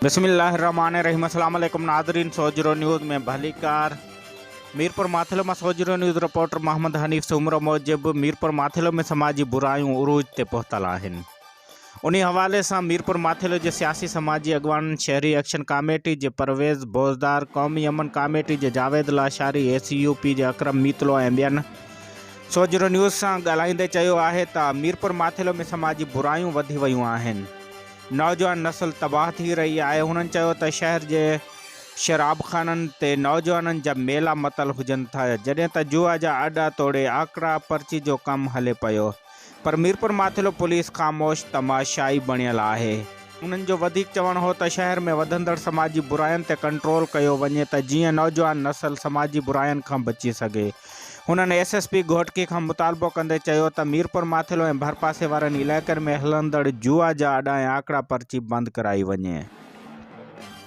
बिस्मिल्लाहिर्रहमानिर्रहीम। अस्सलाम वालेकुम नादरीन। सोजरो न्यूज़ में भलीकार। मीरपुर माथिलो में सोजरो न्यूज़ रिपोर्टर मोहम्मद हनीफ से उम्र मूजिब मीरपुर माथिलो में समाजी बुरायूं उरूज ते पहुतल आहिनि। उन्हीं हवाले से मीरपुर माथिलो के सियासी समाजी अगवान शहरी एक्शन कमेटी के परवेज़ बोजदार, कौमी अमन कमेटी के जावेद लाशारी, ACUP के अकरम मीतलो ऐं ॿियनि सोजरो न्यूज़ से ॻाल्हाईंदे चयो आहे त मीरपुर माथिलो में समाजी बुरायूं वधी वयूं आहिनि। नौजवान नस्ल तबाह थी रही है। उन्होंने चयो त शहर के शराबखानन ते नौजवानन जा मेला मतल हुजन था, जॾहिं त जुआ जा अड्डा तोड़े आकड़ा पर्ची जो कम हले पियो। पर मीरपुर माथिलो पुलिस खामोश तमाशाई बणियल है। उन्हनि जो वधीक चवण हो त शहर में वधंदड़ समाजी बुरायन ते कंट्रोल कयो वञे त जीअं नौजवान नस्ल समाजी बुरायन खां बची सके। उन्होंने SSP घोटकी का मुतालबो कंदे चयो त मीरपुर माथिलो ऐं भरपासे वारनि इलाइक़नि में हलंदड़ जुआ जा अड्डा ऐं आकड़ा पर्ची बंद कराई वञे।